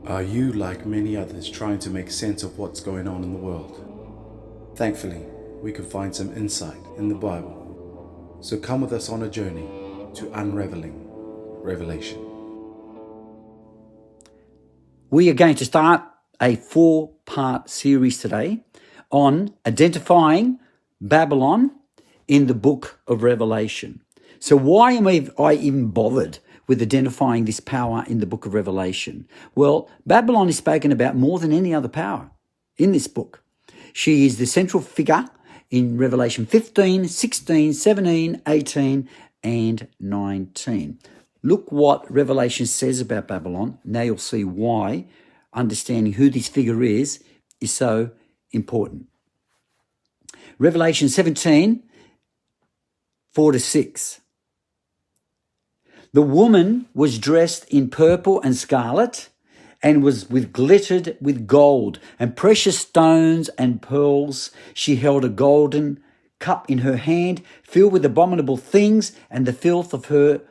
Are you, like many others, trying to make sense of what's going on in the world? Thankfully, we can find some insight in the Bible. So come with us on a journey to unraveling Revelation. We are going to start a 4-part series today on identifying Babylon in the book of Revelation. So why am I even bothered with identifying this power in the book of Revelation? Well, Babylon is spoken about more than any other power in this book. She is the central figure in Revelation 15, 16, 17, 18, and 19. Look what Revelation says about Babylon. Now you'll see why understanding who this figure is so important. Revelation 17, 4-6. The woman was dressed in purple and scarlet and was glittered with gold and precious stones and pearls. She held a golden cup in her hand filled with abominable things and the filth of her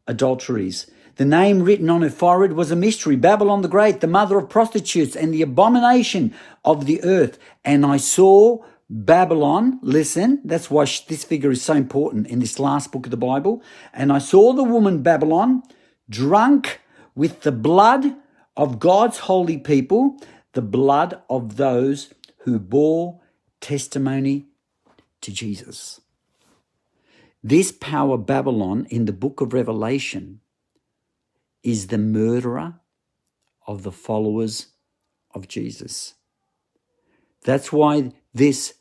adulteries. The name written on her forehead was a mystery, Babylon the Great, the mother of prostitutes and the abomination of the earth. And I saw Babylon, listen, that's why this figure is so important in this last book of the Bible. And I saw the woman Babylon drunk with the blood of God's holy people, the blood of those who bore testimony to Jesus. This power, Babylon, in the book of Revelation is the murderer of the followers of Jesus. That's why this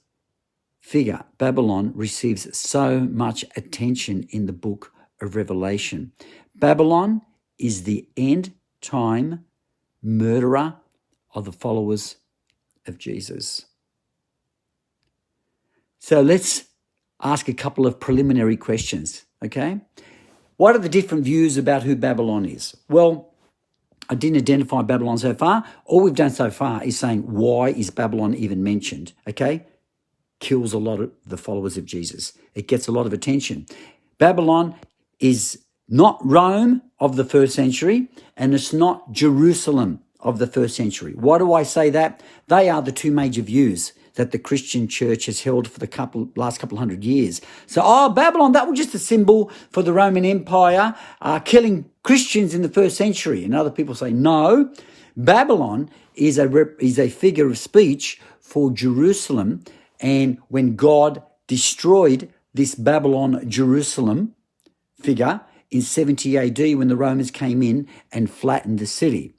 figure, Babylon, receives so much attention in the book of Revelation. Babylon is the end-time murderer of the followers of Jesus. So let's ask a couple of preliminary questions, okay? What are the different views about who Babylon is? Well, I didn't identify Babylon so far. All we've done so far is saying, why is Babylon even mentioned, okay? Kills a lot of the followers of Jesus. It gets a lot of attention. Babylon is not Rome of the first century, and it's not Jerusalem of the first century. Why do I say that? They are the two major views that the Christian church has held for the last couple hundred years. So, Babylon, that was just a symbol for the Roman Empire killing Christians in the first century. And other people say, no, Babylon is a figure of speech for Jerusalem. And when God destroyed this Babylon Jerusalem figure in 70 AD when the Romans came in and flattened the city,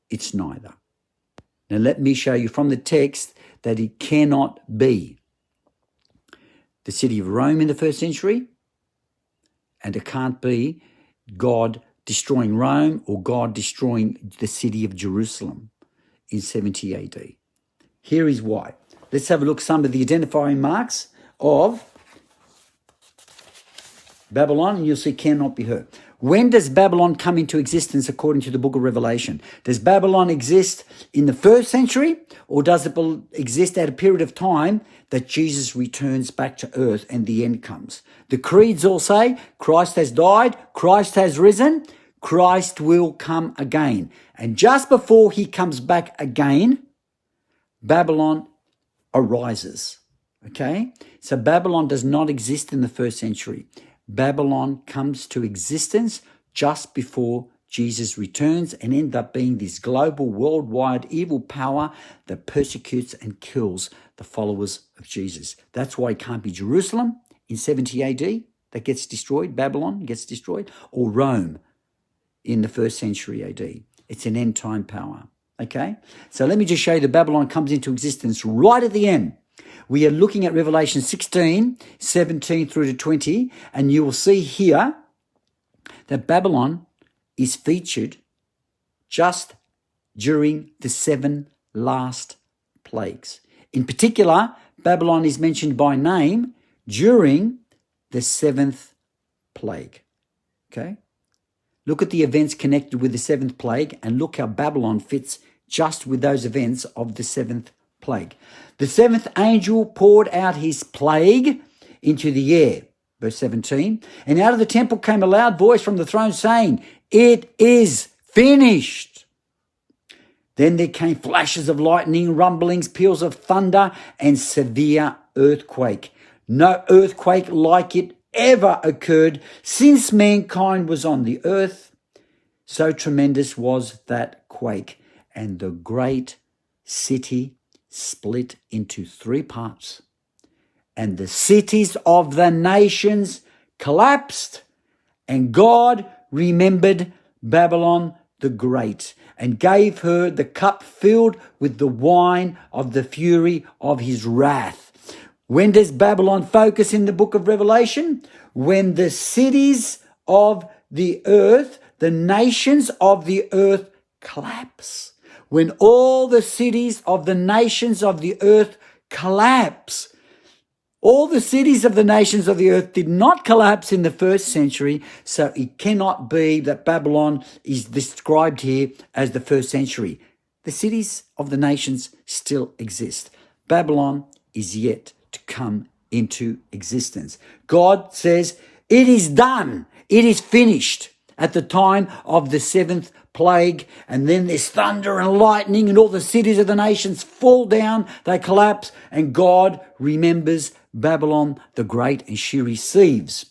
it's neither. Now let me show you from the text that it cannot be the city of Rome in the first century, and it can't be God destroying Rome or God destroying the city of Jerusalem in 70 AD. Here is why. Let's have a look at some of the identifying marks of Babylon, and you'll see cannot be her. When does Babylon come into existence according to the book of Revelation? Does Babylon exist in the first century, or does it exist at a period of time that Jesus returns back to earth and the end comes? The creeds all say Christ has died, Christ has risen, Christ will come again. And just before he comes back again, Babylon arises. Okay? So Babylon does not exist in the first century. Babylon comes to existence just before Jesus returns and ends up being this global, worldwide evil power that persecutes and kills the followers of Jesus. That's why it can't be Jerusalem in 70 AD that gets destroyed, Babylon gets destroyed, or Rome in the first century AD. It's an end-time power. Okay? So let me just show you that Babylon comes into existence right at the end. We are looking at Revelation 16, 17 through to 20, and you will see here that Babylon is featured just during the 7 last plagues. In particular, Babylon is mentioned by name during the 7th plague. Okay? Look at the events connected with the 7th plague and look how Babylon fits just with those events of the 7th plague. The 7th angel poured out his plague into the air. Verse 17. And out of the temple came a loud voice from the throne saying, "It is finished." Then there came flashes of lightning, rumblings, peals of thunder, and severe earthquake. No earthquake like it ever occurred since mankind was on the earth. So tremendous was that quake, and the great city split into 3 parts, and the cities of the nations collapsed, and God remembered Babylon the Great and gave her the cup filled with the wine of the fury of his wrath. When does Babylon focus in the book of Revelation? When the cities of the earth, the nations of the earth collapse. When all the cities of the nations of the earth collapse. All the cities of the nations of the earth did not collapse in the first century, so it cannot be that Babylon is described here as the first century. The cities of the nations still exist. Babylon is yet to come into existence. God says, it is done. It is finished at the time of the 7th plague, and then there's thunder and lightning, and all the cities of the nations fall down, they collapse, and God remembers Babylon the Great, and she receives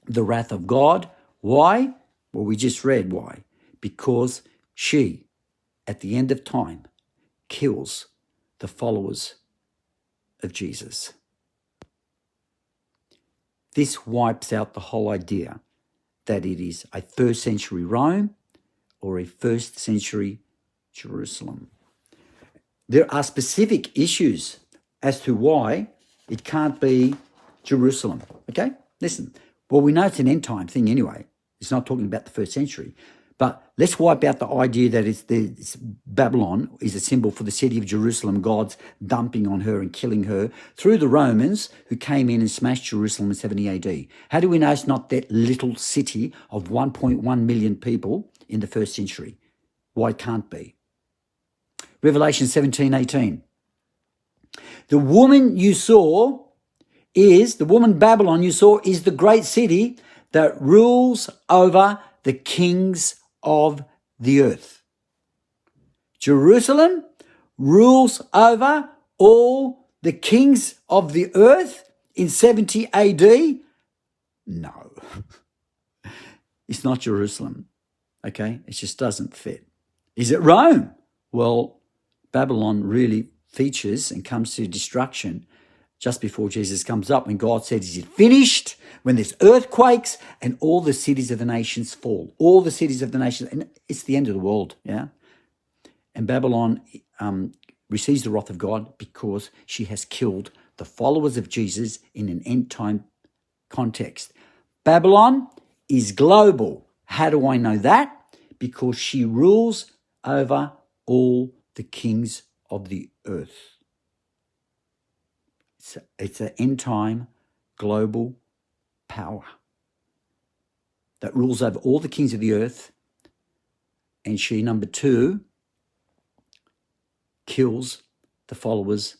the wrath of God. Why? Well, we just read why. Because she, at the end of time, kills the followers of Jesus. This wipes out the whole idea that it is a first century Rome or a first century Jerusalem. There are specific issues as to why it can't be Jerusalem. Okay? Listen. Well, we know it's an end time thing anyway. It's not talking about the first century. But let's wipe out the idea that it's Babylon is a symbol for the city of Jerusalem, God's dumping on her and killing her through the Romans who came in and smashed Jerusalem in 70 AD. How do we know it's not that little city of 1.1 million people in the first century? Why it can't be? Revelation 17:18. The woman Babylon you saw is the great city that rules over the kings of the earth. Jerusalem rules over all the kings of the earth in 70 AD? No. It's not Jerusalem. Okay? It just doesn't fit. Is it Rome? Well, Babylon really features and comes to destruction just before Jesus comes up, when God said, is it finished? When there's earthquakes and all the cities of the nations fall. All the cities of the nations, and it's the end of the world, yeah? And Babylon receives the wrath of God because she has killed the followers of Jesus in an end-time context. Babylon is global. How do I know that? Because she rules over all the kings of the earth. It's an end-time global power that rules over all the kings of the earth. And she, number 2, kills the followers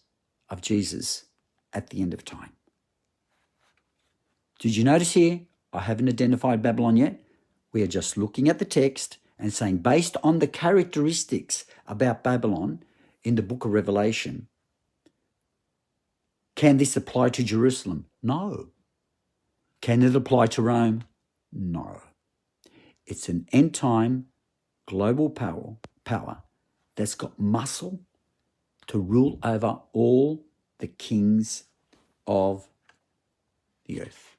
of Jesus at the end of time. Did you notice here? I haven't identified Babylon yet. We are just looking at the text and saying, based on the characteristics about Babylon in the book of Revelation, can this apply to Jerusalem? No. Can it apply to Rome? No. It's an end-time global power that's got muscle to rule over all the kings of the earth.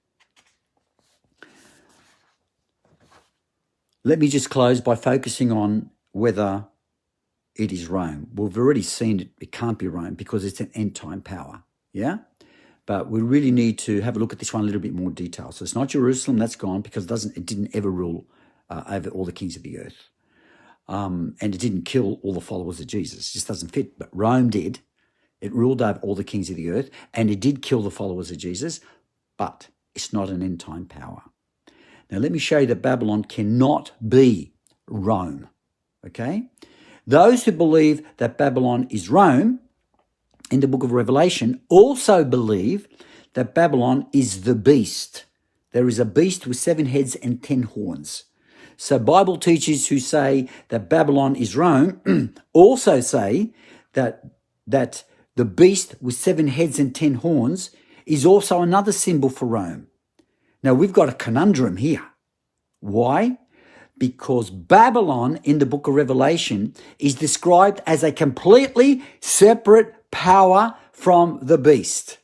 Let me just close by focusing on whether it is Rome. We've already seen it can't be Rome because it's an end-time power. Yeah? But we really need to have a look at this one a little bit more detail. So it's not Jerusalem, that's gone because it didn't ever rule over all the kings of the earth. And it didn't kill all the followers of Jesus. It just doesn't fit. But Rome did. It ruled over all the kings of the earth, and it did kill the followers of Jesus, but it's not an end-time power. Now, let me show you that Babylon cannot be Rome, okay? Those who believe that Babylon is Rome in the book of Revelation also believe that Babylon is the beast. There is a beast with 7 heads and 10 horns. So Bible teachers who say that Babylon is Rome also say that the beast with 7 heads and 10 horns is also another symbol for Rome. Now we've got a conundrum here. Why? Because Babylon in the book of Revelation is described as a completely separate power from the beast.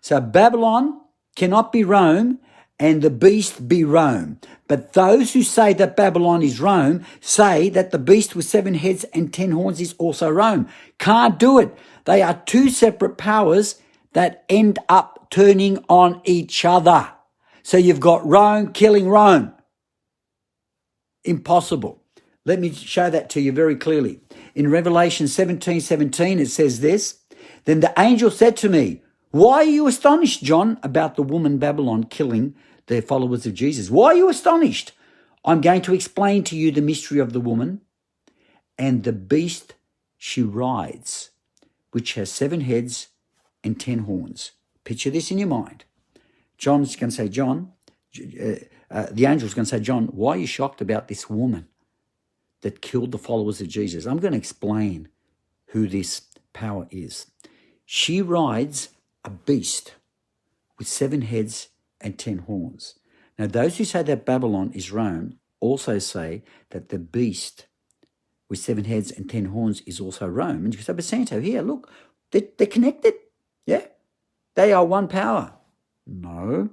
So Babylon cannot be Rome and the beast be Rome. But those who say that Babylon is Rome say that the beast with 7 heads and 10 horns is also Rome. Can't do it. They are two separate powers that end up turning on each other. So you've got Rome killing Rome. Impossible. Let me show that to you very clearly. In Revelation 17:17, it says this, "Then the angel said to me, 'Why are you astonished, John, about the woman Babylon killing the followers of Jesus? Why are you astonished? I'm going to explain to you the mystery of the woman and the beast she rides, which has 7 heads and 10 horns.'" Picture this in your mind. John's going to say, the angel's going to say, "John, why are you shocked about this woman that killed the followers of Jesus?" I'm going to explain who this power is. She rides a beast with 7 heads and 10 horns. Now, those who say that Babylon is Rome also say that the beast with 7 heads and 10 horns is also Rome. And you say, "But Santo, here, look, they're connected. Yeah, they are one power." No,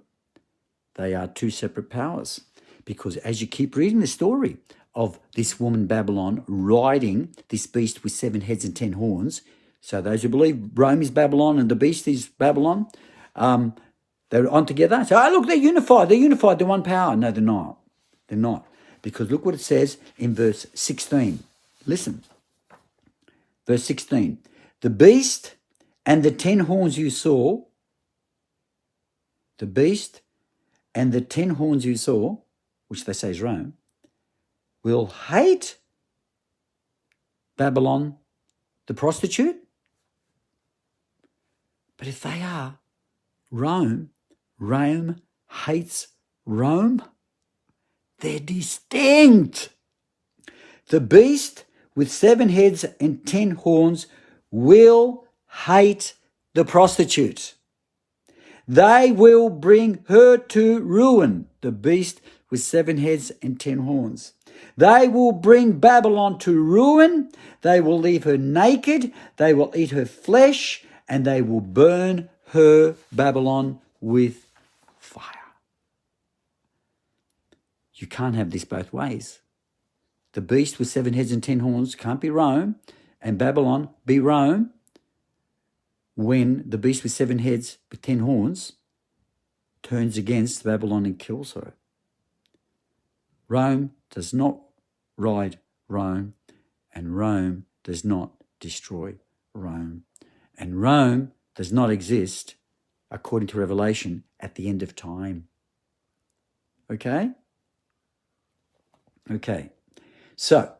they are two separate powers. Because as you keep reading the story of this woman Babylon riding this beast with 7 heads and 10 horns, so those who believe Rome is Babylon and the beast is Babylon, they're on together. So, look, they're unified, they're one power. No, they're not. They're not. Because look what it says in verse 16. Listen. Verse 16. "The beast and the 10 horns you saw," the beast and the 10 horns you saw, which they say is Rome, "will hate Babylon, the prostitute." But if they are Rome, Rome hates Rome. They're distinct. "The beast with 7 heads and 10 horns will hate the prostitute. They will bring her to ruin," the beast with 7 heads and 10 horns. "They will bring Babylon to ruin. They will leave her naked. They will eat her flesh, and they will burn her, Babylon, with fire." You can't have this both ways. The beast with 7 heads and 10 horns can't be Rome, and Babylon be Rome when the beast with 7 heads with 10 horns turns against Babylon and kills her. Rome does not ride Rome, and Rome does not destroy Rome. And Rome does not exist, according to Revelation, at the end of time. Okay? Okay. So,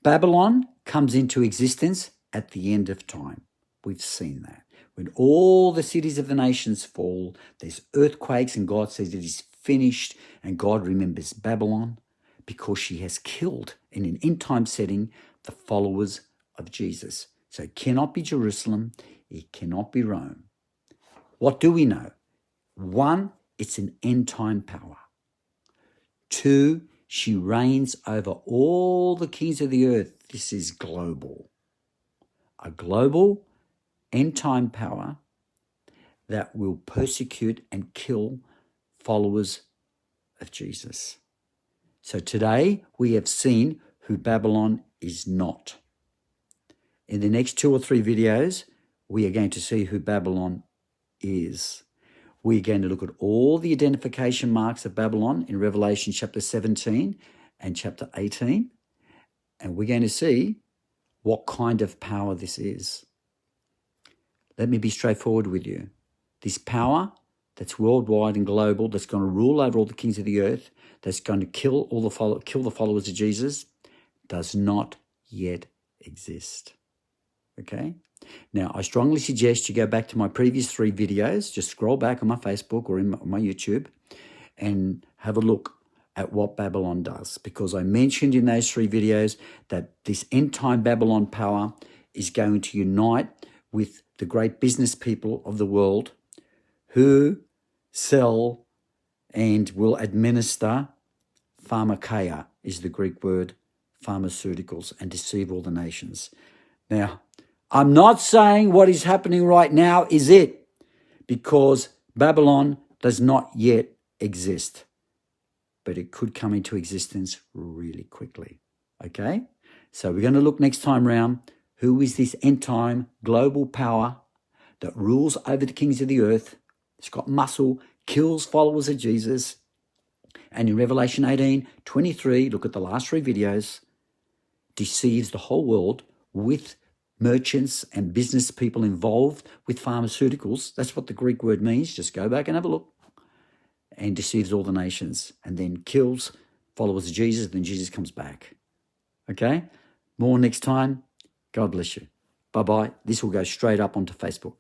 Babylon comes into existence at the end of time. We've seen that. When all the cities of the nations fall, there's earthquakes, and God says it is finished, and God remembers Babylon because she has killed, in an end-time setting, the followers of Jesus. So it cannot be Jerusalem, it cannot be Rome. What do we know? 1, it's an end-time power. 2, she reigns over all the kings of the earth. This is global. A global end-time power that will persecute and kill followers of Jesus. So today we have seen who Babylon is not. In the next 2 or 3 videos, we are going to see who Babylon is. We're going to look at all the identification marks of Babylon in Revelation chapter 17 and chapter 18. And we're going to see what kind of power this is. Let me be straightforward with you. This power that's worldwide and global, that's going to rule over all the kings of the earth, that's going to kill the followers of Jesus, does not yet exist. Okay? Now, I strongly suggest you go back to my previous 3 videos. Just scroll back on my Facebook or in my YouTube and have a look at what Babylon does, because I mentioned in those 3 videos that this end-time Babylon power is going to unite with the great business people of the world who sell and will administer pharmakeia, is the Greek word, pharmaceuticals, and deceive all the nations. Now, I'm not saying what is happening right now is it, because Babylon does not yet exist, but it could come into existence really quickly. Okay? So we're going to look next time round, who is this end-time global power that rules over the kings of the earth? It's got muscle, kills followers of Jesus. And in Revelation 18:23, look at the last 3 videos, deceives the whole world with merchants and business people involved with pharmaceuticals. That's what the Greek word means. Just go back and have a look. And deceives all the nations, and then kills followers of Jesus, then Jesus comes back. Okay? More next time. God bless you. Bye-bye. This will go straight up onto Facebook.